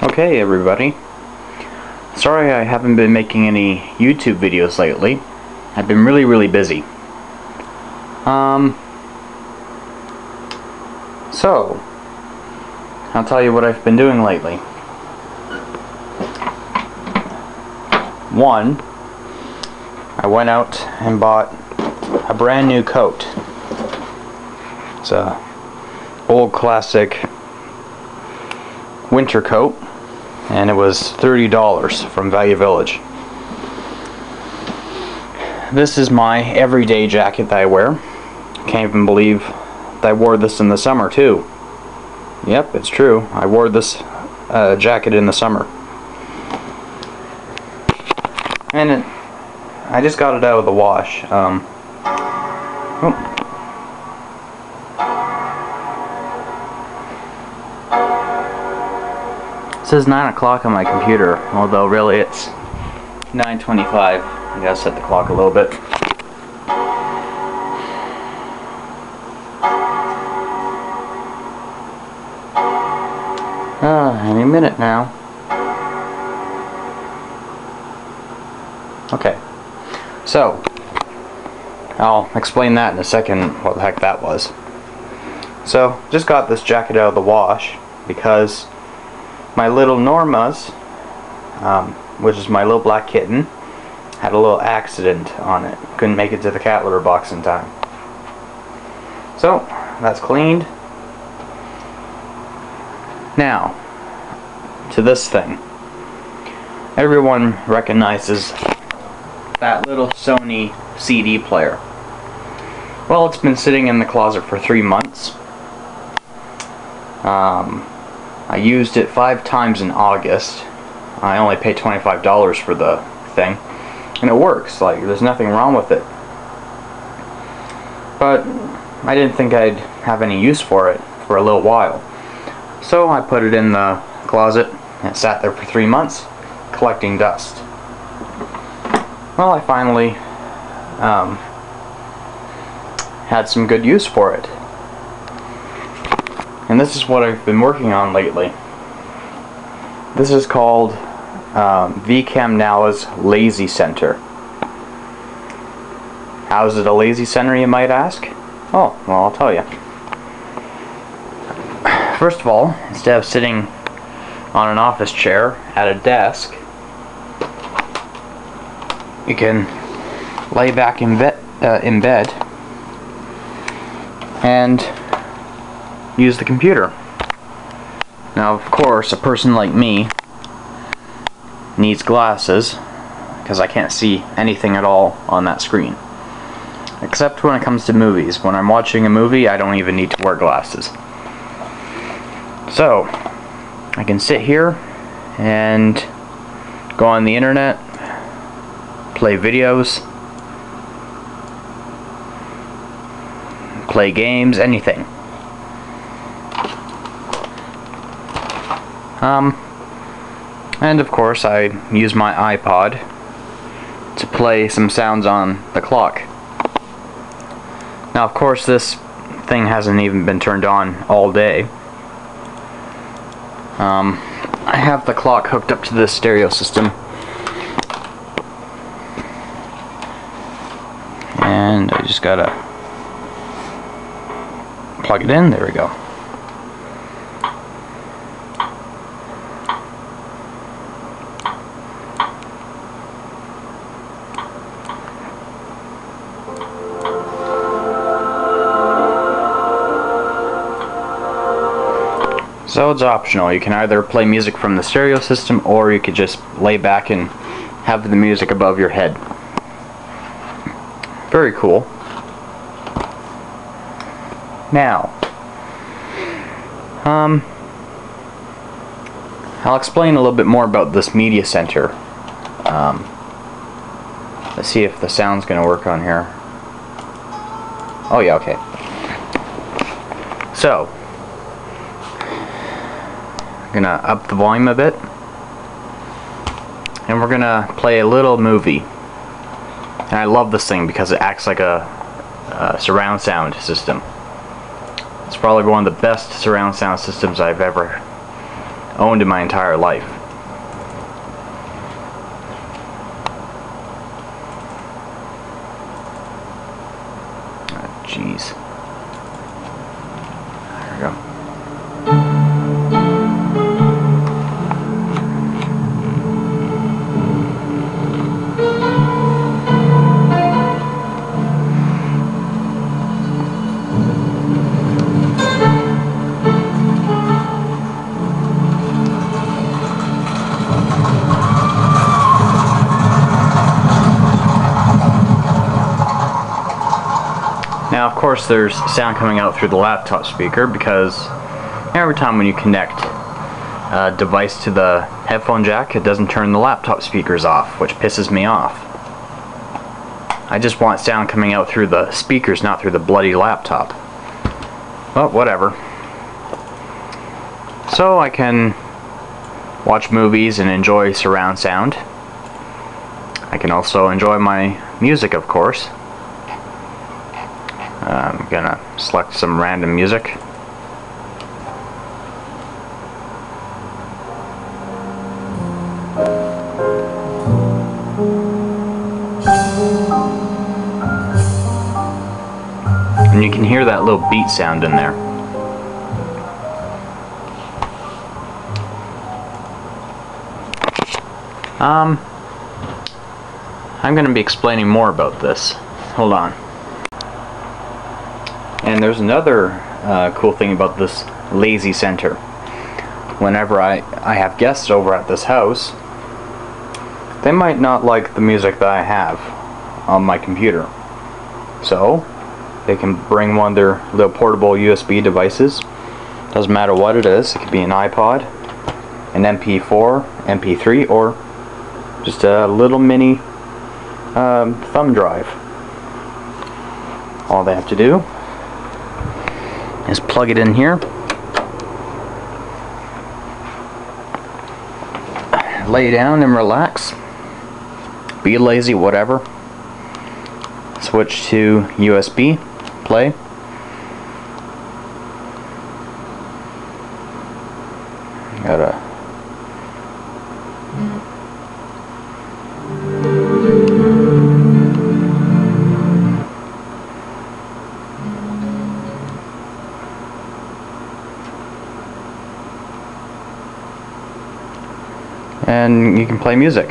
Okay, everybody. Sorry I haven't been making any YouTube videos lately. I've been really busy. So, I'll tell you what I've been doing lately. One, I went out and bought a brand new coat. It's a old classic winter coat, and it was $30 from Value Village. This is my everyday jacket that I wear. Can't even believe that I wore this in the summer too. Yep, it's true. I wore this jacket in the summer. And I just got it out of the wash. It says 9 o'clock on my computer, although really it's 9:25. I gotta set the clock a little bit. Any minute now. Okay, so I'll explain that in a second, what the heck that was. So, just got this jacket out of the wash because my little Norma's, which is my little black kitten, had a little accident on it. Couldn't make it to the cat litter box in time. So, that's cleaned. Now, to this thing. Everyone recognizes that little Sony CD player. Well, it's been sitting in the closet for 3 months. I used it 5 times in August. I only paid $25 for the thing, and it works. Like, there's nothing wrong with it. But I didn't think I'd have any use for it for a little while, so I put it in the closet, and it sat there for 3 months, collecting dust. Well, I finally had some good use for it. And this is what I've been working on lately. This is called Vcamnowaa's Lazy Center. How is it a lazy center, you might ask? Oh, well, I'll tell you. First of all, instead of sitting on an office chair at a desk, you can lay back in bed and use the computer. Now, of course, a person like me needs glasses because I can't see anything at all on that screen. Except when it comes to movies. When I'm watching a movie, I don't even need to wear glasses. So, I can sit here and go on the internet, play videos, play games, anything. And of course I use my iPod to play some sounds on the clock. Now, of course, this thing hasn't even been turned on all day. I have the clock hooked up to this stereo system, and I just gotta plug it in. There we go. So it's optional. You can either play music from the stereo system, or you could just lay back and have the music above your head. Very cool. Now, I'll explain a little bit more about this media center. Let's see if the sound's gonna work on here. Oh yeah, okay. So, gonna up the volume a bit, and we're gonna play a little movie. And I love this thing because it acts like a surround sound system. It's probably one of the best surround sound systems I've ever owned in my entire life. Jeez. There we go. Now, of course, there's sound coming out through the laptop speaker because every time when you connect a device to the headphone jack, it doesn't turn the laptop speakers off, which pisses me off. I just want sound coming out through the speakers, not through the bloody laptop. Well, whatever. So I can watch movies and enjoy surround sound. I can also enjoy my music, of course. I'm gonna select some random music. And you can hear that little beat sound in there. I'm gonna be explaining more about this. Hold on. And there's another cool thing about this lazy center. Whenever I have guests over at this house, they might not like the music that I have on my computer. So they can bring one of their little portable USB devices. Doesn't matter what it is. It could be an iPod, an MP4, MP3, or just a little mini thumb drive. All they have to do is plug it in here, lay down and relax, be lazy, whatever. Switch to USB, play. Gotta and you can play music.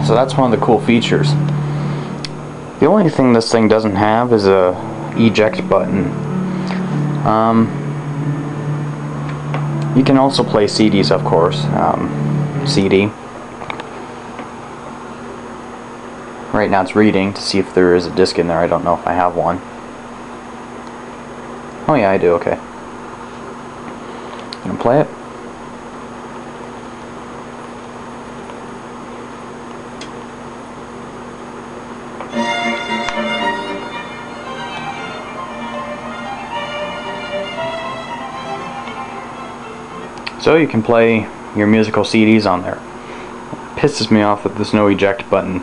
So that's one of the cool features. The only thing this thing doesn't have is a eject button. You can also play CDs, of course. CD. Right now it's reading to see if there is a disc in there. I don't know if I have one. Oh yeah, I do, okay. Gonna play it. So you can play your musical CDs on there. It pisses me off that there's no eject button.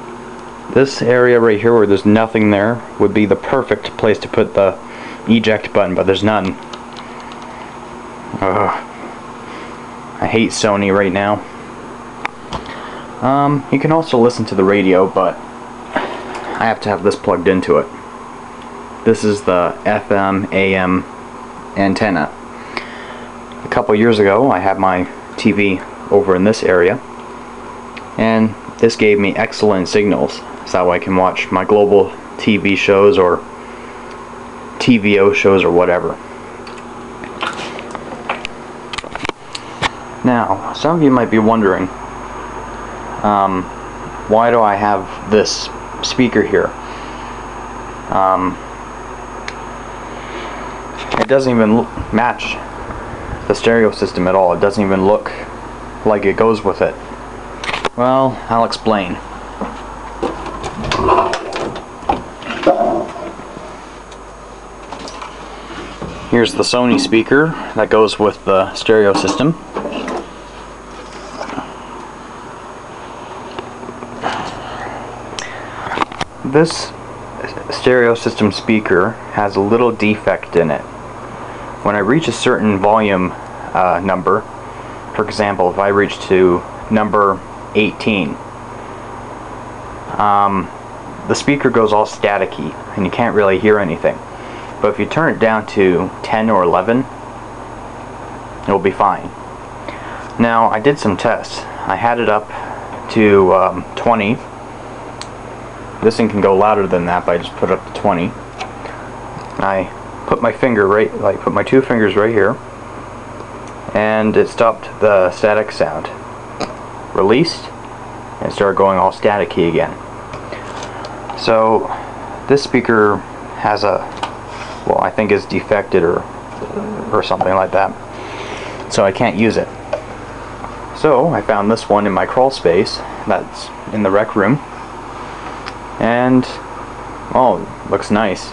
This area right here where there's nothing there would be the perfect place to put the eject button, but there's none. Ugh. I hate Sony right now. You can also listen to the radio, but I have to have this plugged into it. This is the FM AM antenna. A couple years ago I had my TV over in this area, and this gave me excellent signals, so that way I can watch my global TV shows or TVO shows or whatever. Now, some of you might be wondering, why do I have this speaker here? It doesn't even match the stereo system at all. It doesn't even look like it goes with it. Well, I'll explain. Here's the Sony speaker that goes with the stereo system. this stereo system speaker has a little defect in it. When I reach a certain volume number, for example, if I reach to number 18, the speaker goes all staticky and you can't really hear anything. But if you turn it down to 10 or 11, it'll be fine. Now, I did some tests. I had it up to 20. This thing can go louder than that, but I just put it up to 20. I put my finger right, put my two fingers right here, and it stopped the static sound. Released, and it started going all staticky again. So this speaker has a, well, I think is defected or something like that. So I can't use it. So I found this one in my crawl space that's in the rec room, and oh, looks nice.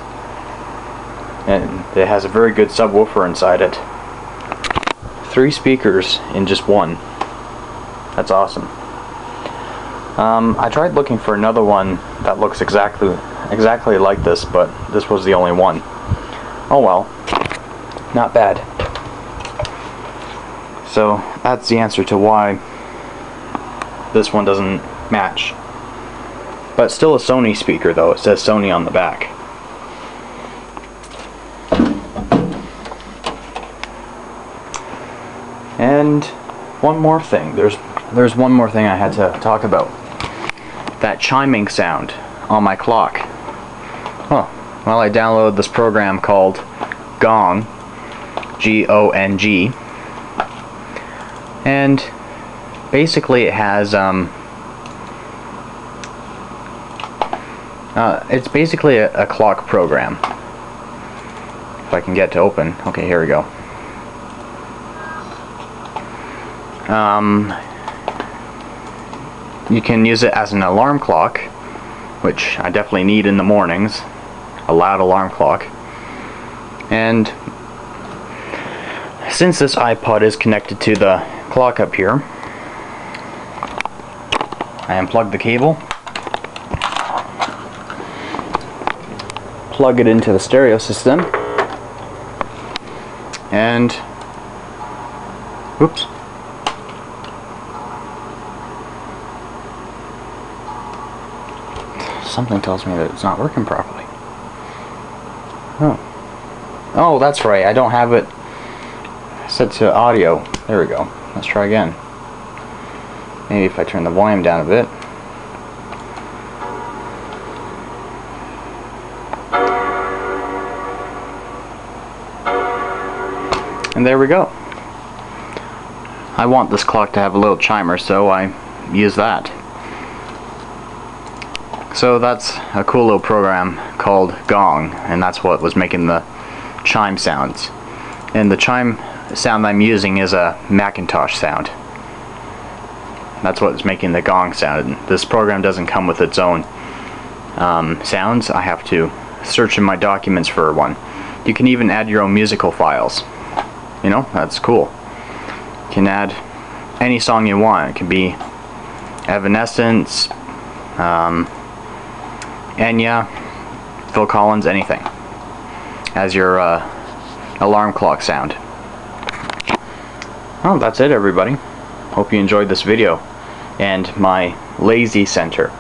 And it has a very good subwoofer inside it. 3 speakers in just one. That's awesome. I tried looking for another one that looks exactly like this, but this was the only one. Oh well, not bad. So that's the answer to why this one doesn't match. But still a Sony speaker though. It says Sony on the back. And one more thing. There's one more thing I had to talk about. That chiming sound on my clock. Oh, well, I downloaded this program called Gong, G-O-N-G, and basically it has it's basically a clock program. If I can get to open. Okay, here we go. You can use it as an alarm clock, which I definitely need in the mornings, a loud alarm clock. And since this iPod is connected to the clock up here, I unplug the cable, plug it into the stereo system, and whoops. Something tells me that it's not working properly. Oh, that's right. I don't have it set to audio. There we go. Let's try again. Maybe if I turn the volume down a bit. And there we go. I want this clock to have a little chimer, so I use that. So that's a cool little program called Gong, and that's what was making the chime sounds. And the chime sound I'm using is a Macintosh sound. That's what's making the Gong sound. And this program doesn't come with its own sounds. I have to search in my documents for one. You can even add your own musical files. You know, that's cool. You can add any song you want. It can be Evanescence, Enya, Phil Collins, anything as your alarm clock sound. Well, that's it, everybody. Hope you enjoyed this video and my lazy center.